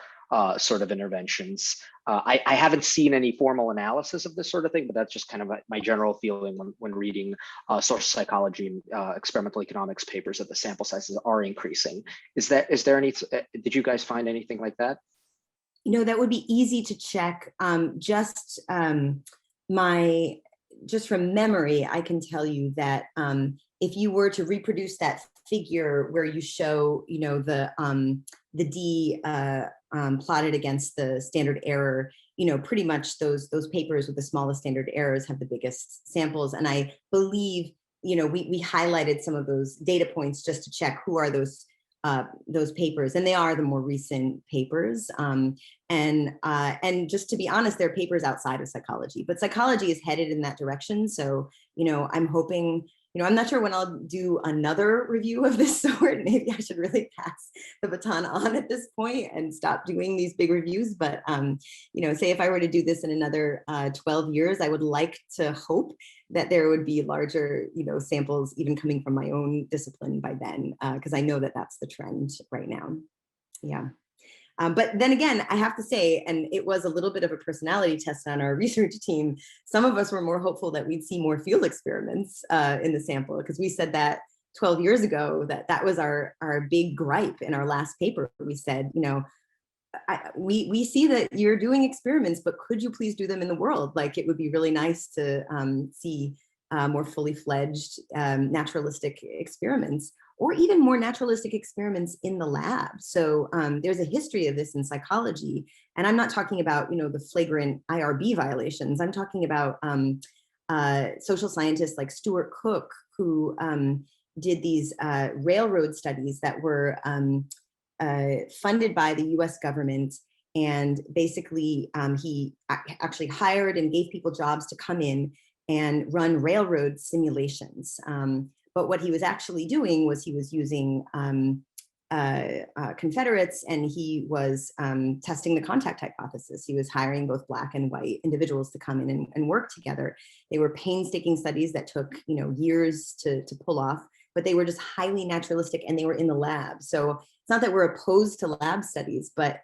sort of interventions. I haven't seen any formal analysis of this sort of thing, but that's just kind of my general feeling when reading social psychology and experimental economics papers, that the sample sizes are increasing. Is there any, did you guys find anything like that? That would be easy to check. Just from memory, I can tell you that if you were to reproduce that figure where you show, the D plotted against the standard error, pretty much those papers with the smallest standard errors have the biggest samples. And I believe, we highlighted some of those data points just to check who are those papers, and they are the more recent papers. And just to be honest, they're papers outside of psychology, but psychology is headed in that direction. So, I'm hoping, I'm not sure when I'll do another review of this sort. Maybe I should really pass the baton on at this point and stop doing these big reviews. But, say if I were to do this in another 12 years, I would like to hope that there would be larger, samples even coming from my own discipline by then, because I know that that's the trend right now. Yeah. But then again, I have to say, and it was a little bit of a personality test on our research team, some of us were more hopeful that we'd see more field experiments in the sample, because we said that 12 years ago, that was our big gripe in our last paper. We said, we see that you're doing experiments, but could you please do them in the world? Like, it would be really nice to see more fully fledged naturalistic experiments. or even more naturalistic experiments in the lab. So there's a history of this in psychology. And I'm not talking about, the flagrant IRB violations. I'm talking about social scientists like Stuart Cook, who did these railroad studies that were funded by the US government. And basically, he actually hired and gave people jobs to come in and run railroad simulations. But what he was actually doing was he was using Confederates, and he was testing the contact hypothesis. He was hiring both Black and white individuals to come in and work together. They were painstaking studies that took years to pull off, but they were just highly naturalistic, and they were in the lab. So it's not that we're opposed to lab studies, but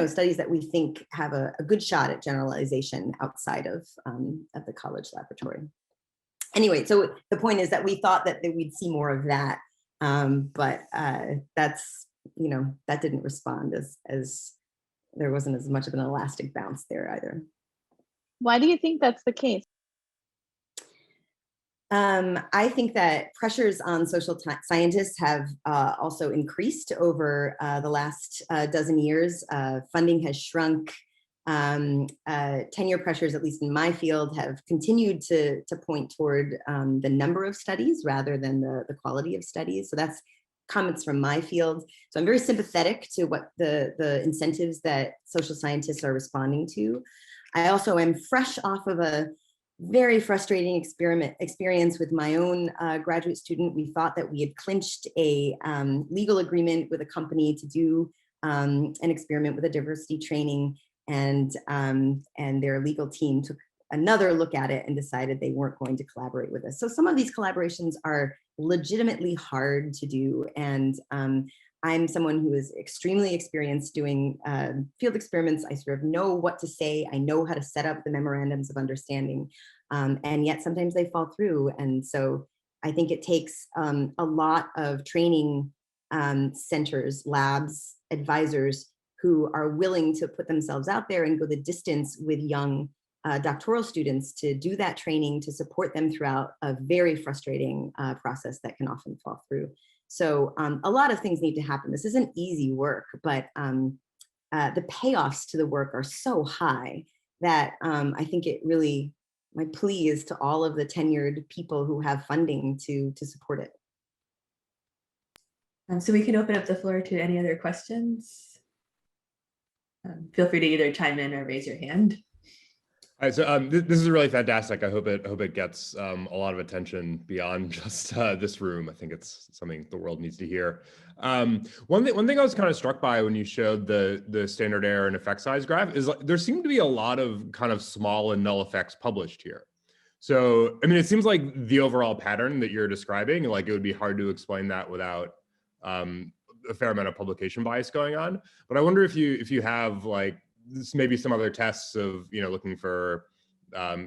studies that we think have a good shot at generalization outside of the college laboratory. Anyway, so the point is that we thought that we'd see more of that, but that's, that didn't respond as there wasn't as much of an elastic bounce there either. Why do you think that's the case? I think that pressures on social scientists have also increased over the last dozen years. Funding has shrunk. Tenure pressures, at least in my field, have continued to point toward the number of studies rather than the quality of studies. So that's comments from my field. So I'm very sympathetic to what the incentives that social scientists are responding to. I also am fresh off of a very frustrating experience with my own graduate student. We thought that we had clinched a legal agreement with a company to do an experiment with a diversity training, and their legal team took another look at it and decided they weren't going to collaborate with us. So some of these collaborations are legitimately hard to do, and I'm someone who is extremely experienced doing field experiments. I sort of know what to say. I know how to set up the memorandums of understanding, and yet sometimes they fall through. And so I think it takes a lot of training centers, labs, advisors who are willing to put themselves out there and go the distance with young doctoral students to do that training, to support them throughout a very frustrating process that can often fall through. So a lot of things need to happen. This isn't easy work, but the payoffs to the work are so high that I think it really, my plea is to all of the tenured people who have funding to support it. So we can open up the floor to any other questions. Feel free to either chime in or raise your hand. All right, so this is really fantastic. I hope it gets a lot of attention beyond just this room. I think it's something the world needs to hear. One thing I was kind of struck by when you showed the standard error and effect size graph is like there seemed to be a lot of kind of small and null effects published here. So I mean, it seems like the overall pattern that you're describing, like it would be hard to explain that without a fair amount of publication bias going on. But I wonder if you have like maybe some other tests of looking for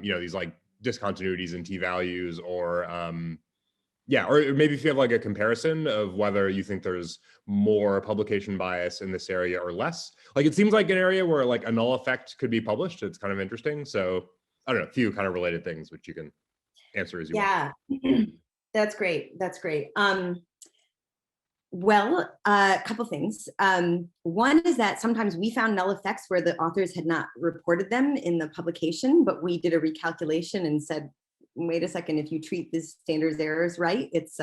these like discontinuities in t-values, or or maybe if you have like a comparison of whether you think there's more publication bias in this area or less. Like it seems like an area where like a null effect could be published. It's kind of interesting. So I don't know, a few kind of related things which you can answer as you want. Yeah, that's great. That's great. Well, a couple things. One is that sometimes we found null effects where the authors had not reported them in the publication, but we did a recalculation and said, wait a second, if you treat these standards errors right, it's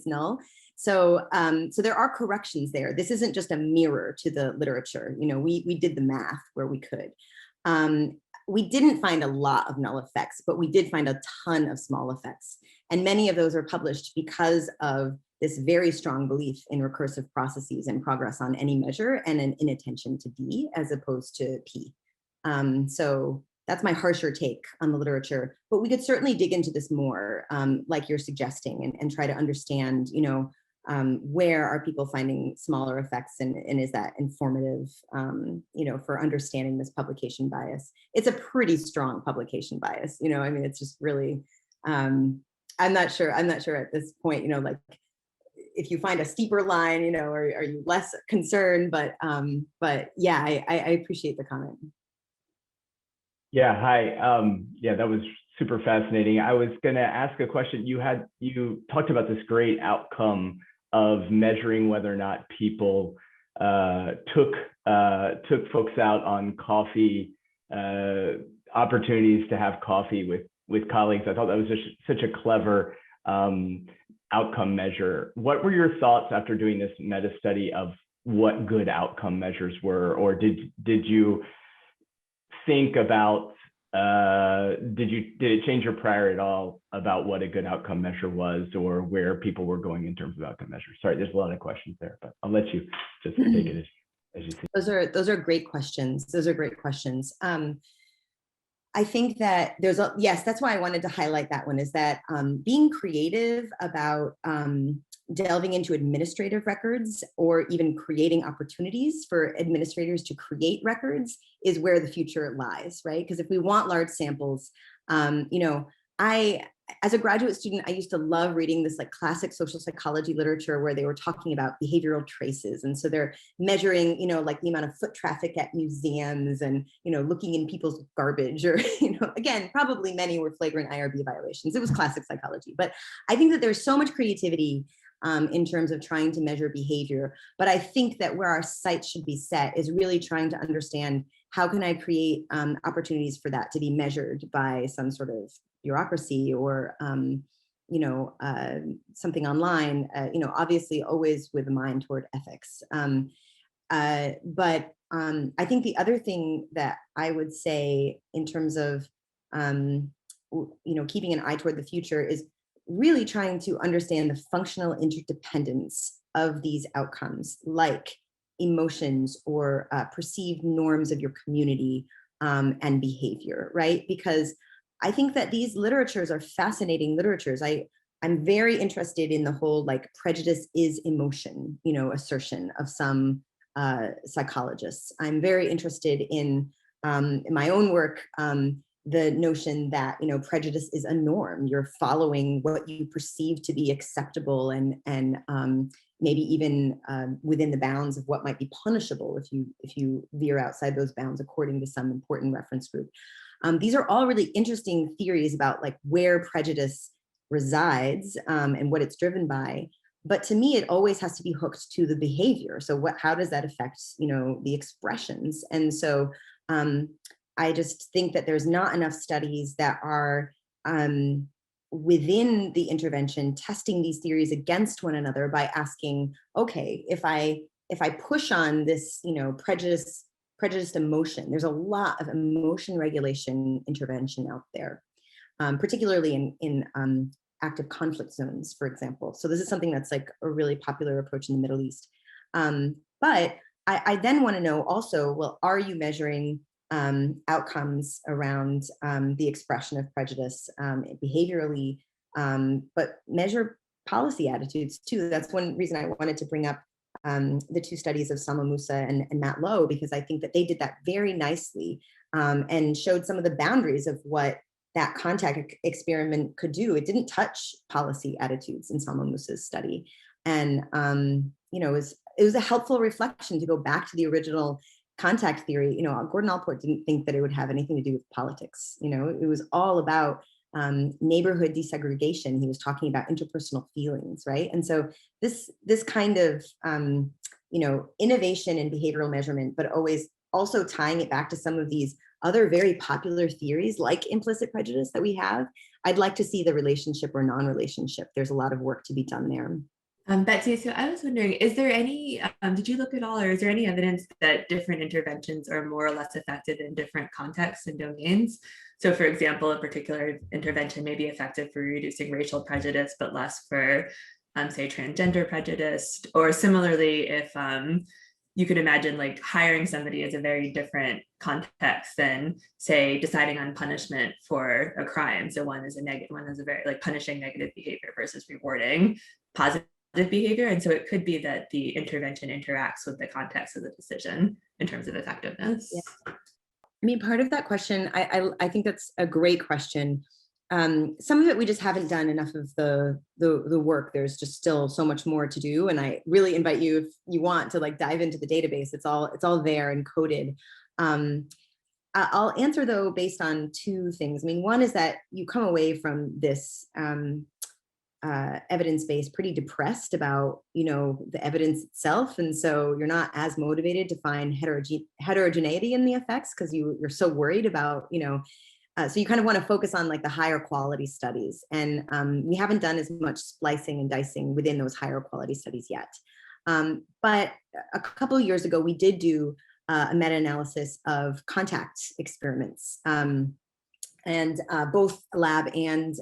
null. So there are corrections there. This isn't just a mirror to the literature. We did the math where we could. We didn't find a lot of null effects, but we did find a ton of small effects. And many of those are published because of this very strong belief in recursive processes and progress on any measure, and an inattention to D as opposed to P. So that's my harsher take on the literature, but we could certainly dig into this more, like you're suggesting, and try to understand, where are people finding smaller effects, and is that informative, for understanding this publication bias. It's a pretty strong publication bias, I mean, it's just really, I'm not sure at this point, like, if you find a steeper line, are you less concerned? But yeah, I appreciate the comment. Yeah, hi. Yeah, that was super fascinating. I was going to ask a question. You talked about this great outcome of measuring whether or not people took folks out on coffee opportunities to have coffee with colleagues. I thought that was just such a clever outcome measure. What were your thoughts after doing this meta study of what good outcome measures were, or did you think about did it change your prior at all about what a good outcome measure was, or where people were going in terms of outcome measures? Sorry, there's a lot of questions there, but I'll let you just take it as you see. Those are great questions. Those are great questions. I think that there's yes, that's why I wanted to highlight that one, is that being creative about delving into administrative records, or even creating opportunities for administrators to create records, is where the future lies, right? Because if we want large samples, you know, as a graduate student, I used to love reading this like classic social psychology literature where they were talking about behavioral traces. And so they're measuring, you know, like the amount of foot traffic at museums, and, you know, looking in people's garbage, or, you know, again, probably many were flagrant IRB violations. It was classic psychology. But I think that there's so much creativity in terms of trying to measure behavior. But I think that where our sights should be set is really trying to understand, how can I create opportunities for that to be measured by some sort of bureaucracy, or you know, something online, you know, obviously always with a mind toward ethics. But I think the other thing that I would say in terms of, you know, keeping an eye toward the future, is really trying to understand the functional interdependence of these outcomes, like emotions or perceived norms of your community and behavior, right? Because I think that these literatures are fascinating literatures. I'm very interested in the whole like prejudice is emotion, you know, assertion of some psychologists. I'm very interested in my own work, the notion that, you know, prejudice is a norm. You're following what you perceive to be acceptable, and maybe even within the bounds of what might be punishable if you veer outside those bounds according to some important reference group. These are all really interesting theories about like where prejudice resides and what it's driven by. But to me, it always has to be hooked to the behavior. So how does that affect, you know, the expressions? And so I just think that there's not enough studies that are within the intervention testing these theories against one another by asking, okay, if I push on this, you know, prejudiced emotion, there's a lot of emotion regulation intervention out there, particularly in active conflict zones, for example. So this is something that's like a really popular approach in the Middle East. But I then want to know also, well, are you measuring outcomes around the expression of prejudice behaviorally, but measure policy attitudes too? That's one reason I wanted to bring up the two studies of Salma Musa and Matt Lowe, because I think that they did that very nicely and showed some of the boundaries of what that contact experiment could do. It didn't touch policy attitudes in Salma Musa's study. And you know, it was a helpful reflection to go back to the original contact theory. You know, Gordon Allport didn't think that it would have anything to do with politics. You know, it was all about neighborhood desegregation. He was talking about interpersonal feelings, right? And so this kind of you know, innovation in behavioral measurement, but always also tying it back to some of these other very popular theories like implicit prejudice that we have. I'd like to see the relationship or non-relationship. There's a lot of work to be done there. Betsy, so I was wondering, is there any, did you look at all, or is there any evidence that different interventions are more or less effective in different contexts and domains? So for example, a particular intervention may be effective for reducing racial prejudice, but less for, say, transgender prejudice, or similarly, if you could imagine like hiring somebody as a very different context than, say, deciding on punishment for a crime. So one is a very like punishing negative behavior versus rewarding positive behavior. And so it could be that the intervention interacts with the context of the decision in terms of effectiveness. Yeah. I mean, part of that question, I think that's a great question. Some of it we just haven't done enough of the work. There's just still so much more to do, and I really invite you, if you want to like dive into the database. It's all there and coded. I'll answer though based on two things. I mean, one is that you come away from this evidence base pretty depressed about, the evidence itself, and so you're not as motivated to find heterogeneity in the effects because you're so worried about, so you kind of want to focus on like the higher quality studies, and we haven't done as much splicing and dicing within those higher quality studies yet. But a couple of years ago, we did do a meta-analysis of contact experiments, and both lab and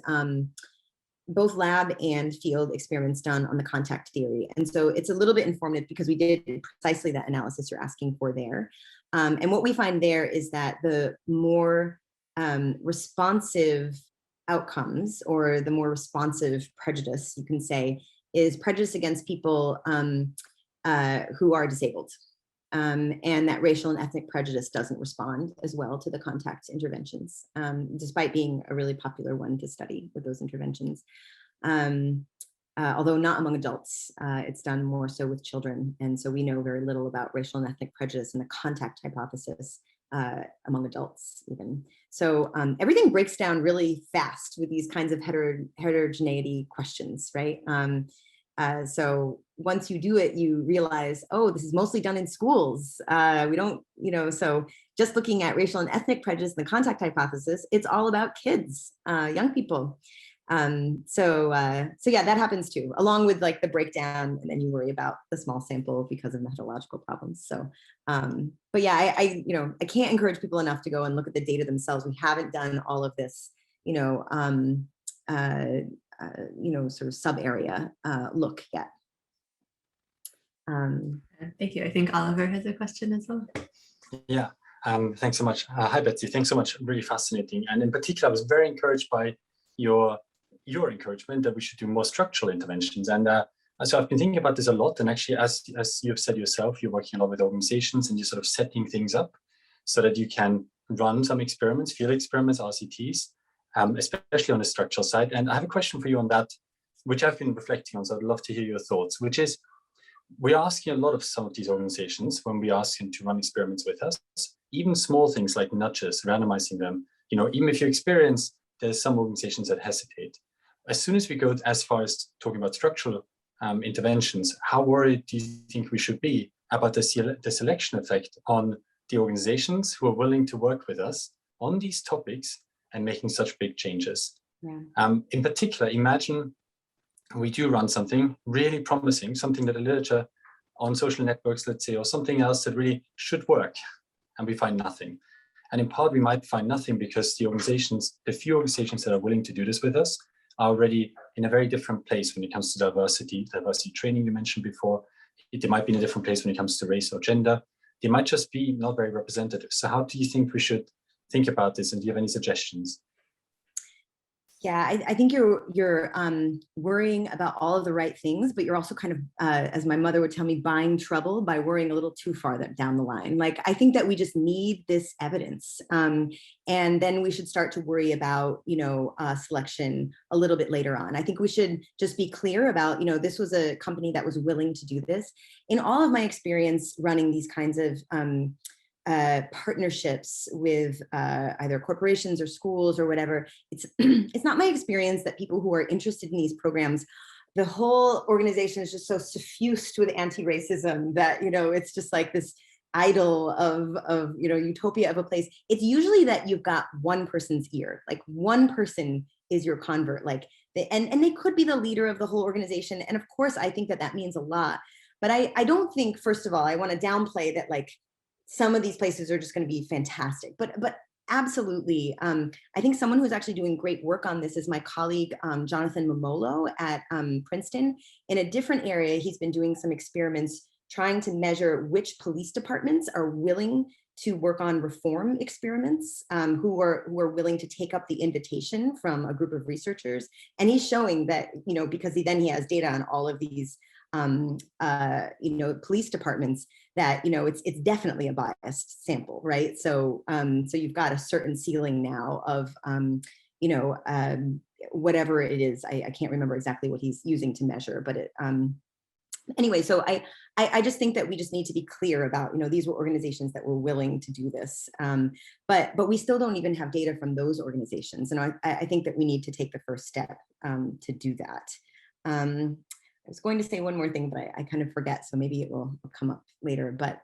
field experiments done on the contact theory. And so it's a little bit informative because we did precisely that analysis you're asking for there. And what we find there is that the more responsive outcomes, or the more responsive prejudice, you can say, is prejudice against people who are disabled. And that racial and ethnic prejudice doesn't respond as well to the contact interventions, despite being a really popular one to study with those interventions. Although not among adults, it's done more so with children. And so we know very little about racial and ethnic prejudice and the contact hypothesis among adults even. So everything breaks down really fast with these kinds of heterogeneity questions, right? So once you do it, you realize, oh, this is mostly done in schools. We don't, so just looking at racial and ethnic prejudice and the contact hypothesis, it's all about kids, young people. So yeah, that happens too, along with like the breakdown, and then you worry about the small sample because of methodological problems. So, but yeah, I can't encourage people enough to go and look at the data themselves. We haven't done all of this, sort of sub area look yet. Thank you. I think Oliver has a question as well. Yeah, thanks so much. Hi, Betsy. Thanks so much. Really fascinating. And in particular, I was very encouraged by your encouragement that we should do more structural interventions. And so I've been thinking about this a lot. And actually, as you've said yourself, you're working a lot with organizations and you're sort of setting things up so that you can run some experiments, field experiments, RCTs, especially on the structural side. And I have a question for you on that, which I've been reflecting on. So I'd love to hear your thoughts, which is, we're asking a lot of some of these organizations when we ask them to run experiments with us, even small things like nudges, randomizing them. Even if you experience, there's some organizations that hesitate. As soon as we go as far as talking about structural interventions, how worried do you think we should be about the selection effect on the organizations who are willing to work with us on these topics and making such big changes? Yeah. In particular, imagine we do run something really promising, something that the literature on social networks, let's say, or something else that really should work, and we find nothing. And in part, we might find nothing because the few organizations that are willing to do this with us are already in a very different place when it comes to diversity training you mentioned before. They might be in a different place when it comes to race or gender. They might just be not very representative. So how do you think we should think about this? And do you have any suggestions? Yeah, I think you're worrying about all of the right things, but you're also kind of, as my mother would tell me, buying trouble by worrying a little too far down the line. Like, I think that we just need this evidence, and then we should start to worry about, selection a little bit later on. I think we should just be clear about, this was a company that was willing to do this. In all of my experience running these kinds of partnerships with either corporations or schools or whatever, it's not my experience that people who are interested in these programs, the whole organization is just so suffused with anti-racism that it's just like this idol of utopia of a place. It's usually that you've got one person's ear, like one person is your convert, like and they could be the leader of the whole organization, and of course I think that means a lot. But I don't think, first of all, I want to downplay that, like, some of these places are just going to be fantastic, but absolutely. I think someone who's actually doing great work on this is my colleague, Jonathan Momolo at Princeton. In a different area, he's been doing some experiments trying to measure which police departments are willing to work on reform experiments, who are willing to take up the invitation from a group of researchers. And he's showing that, because he has data on all of these police departments, that it's definitely a biased sample, right? So so you've got a certain ceiling now of whatever it is. I can't remember exactly what he's using to measure, but Anyway, so I just think that we just need to be clear about, these were organizations that were willing to do this, but we still don't even have data from those organizations, and I think that we need to take the first step to do that. I was going to say one more thing, but I kind of forget, so maybe it will come up later. But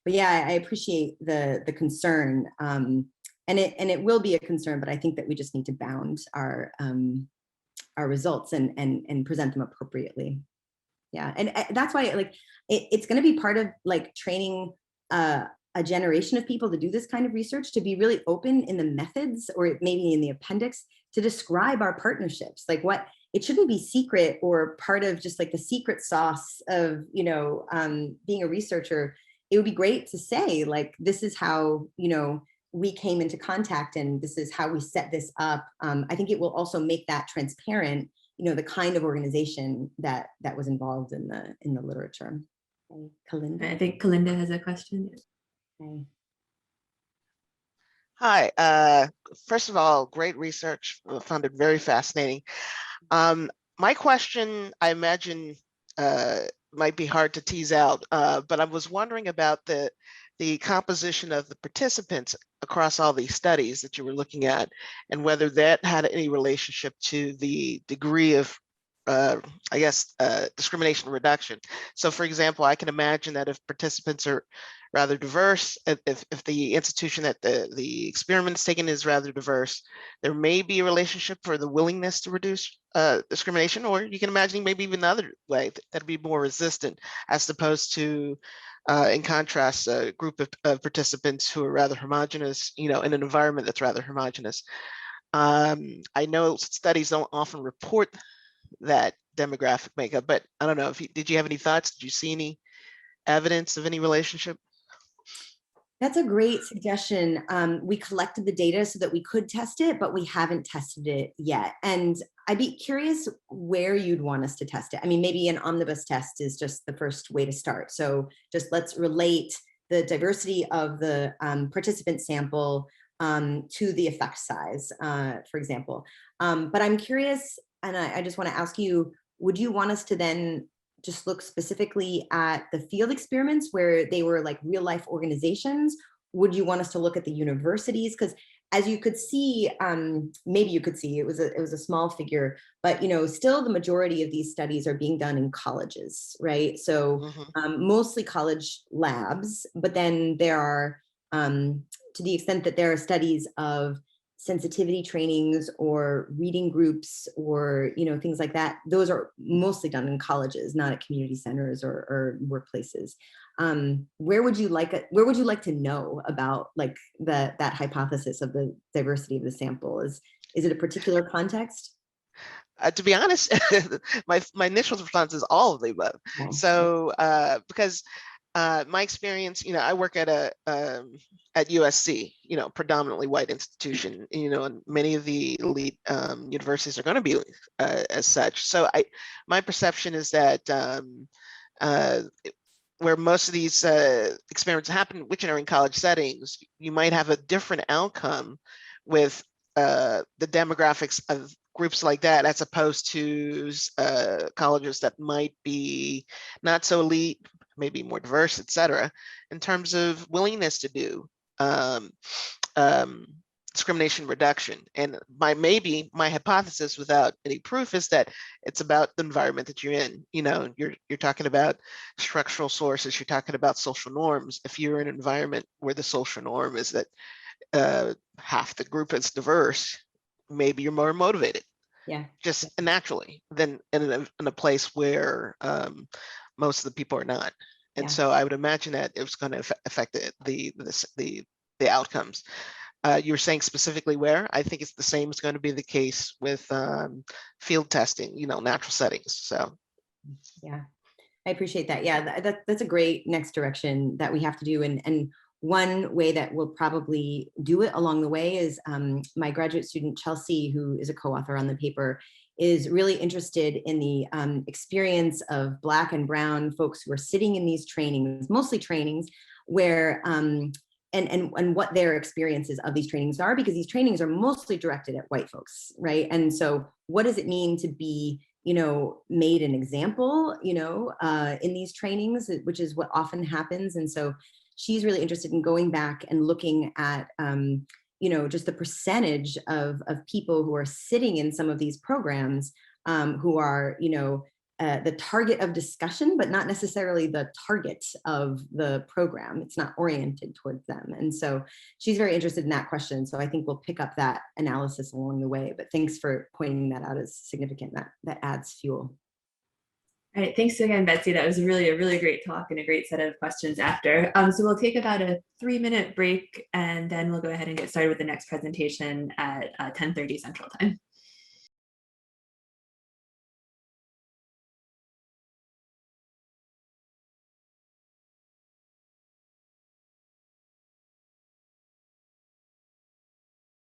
yeah, I appreciate the concern, and it will be a concern, but I think that we just need to bound our results and present them appropriately. Yeah, and that's why it's going to be part of training a generation of people to do this kind of research, to be really open in the methods, or maybe in the appendix, to describe our partnerships. It shouldn't be secret or part of just the secret sauce of being a researcher. It would be great to say this is how we came into contact, and this is how we set this up. I think it will also make that transparent, the kind of organization that was involved in the literature. Okay. Kalinda. I think Kalinda has a question. Okay. Hi, first of all, great research. I found it very fascinating. My question, I imagine, might be hard to tease out, but I was wondering about the composition of the participants across all these studies that you were looking at, and whether that had any relationship to the degree of, discrimination reduction. So for example, I can imagine that if participants are rather diverse, if the institution that the experiment is taken is rather diverse, there may be a relationship for the willingness to reduce discrimination, or you can imagine maybe even another way that'd be more resistant, as opposed to, in contrast, a group of participants who are rather homogenous, in an environment that's rather homogenous. I know studies don't often report that demographic makeup, but I don't know did you have any thoughts? Did you see any evidence of any relationship? That's a great suggestion. We collected the data so that we could test it, but we haven't tested it yet. And I'd be curious where you'd want us to test it. I mean, maybe an omnibus test is just the first way to start. So just let's relate the diversity of the participant sample to the effect size, for example. But I'm curious, and I just want to ask you, would you want us to then just look specifically at the field experiments where they were real life organizations? Would you want us to look at the universities? Because as you could see, maybe you could see, it was a small figure, but still the majority of these studies are being done in colleges, right? So mostly college labs, but then there are, to the extent that there are studies of sensitivity trainings or reading groups or things like that, those are mostly done in colleges, not at community centers or workplaces. Where would you like to know about that hypothesis of the diversity of the sample? Is it a particular context? To be honest, my initial response is all of the above. Okay. So because my experience, I work at USC, predominantly white institution, and many of the elite universities are going to be as such. So my perception is that where most of these experiments happen, which are in college settings, you might have a different outcome with the demographics of groups like that, as opposed to colleges that might be not so elite, maybe more diverse, et cetera, in terms of willingness to do discrimination reduction. And maybe my hypothesis, without any proof, is that it's about the environment that you're in. You're talking about structural sources, you're talking about social norms. If you're in an environment where the social norm is that half the group is diverse, maybe you're more motivated. Yeah. Just naturally than in a place where most of the people are not. And so I would imagine that it was going to affect the outcomes. You were saying specifically where? I think it's the same is going to be the case with field testing, natural settings. So yeah, I appreciate that. Yeah, that's a great next direction that we have to do. And one way that we'll probably do it along the way is my graduate student, Chelsea, who is a co-author on the paper, is really interested in the experience of Black and Brown folks who are sitting in these trainings, mostly trainings, where and what their experiences of these trainings are, because these trainings are mostly directed at white folks, right? And so what does it mean to be made an example, in these trainings, which is what often happens. And so she's really interested in going back and looking at, just the percentage of people who are sitting in some of these programs who are, the target of discussion, but not necessarily the target of the program. It's not oriented towards them. And so she's very interested in that question. So I think we'll pick up that analysis along the way, but thanks for pointing that out as significant. That adds fuel. All right, thanks again, Betsy. That was a really great talk and a great set of questions after. So we'll take about a 3-minute break, and then we'll go ahead and get started with the next presentation at 10:30 Central Time.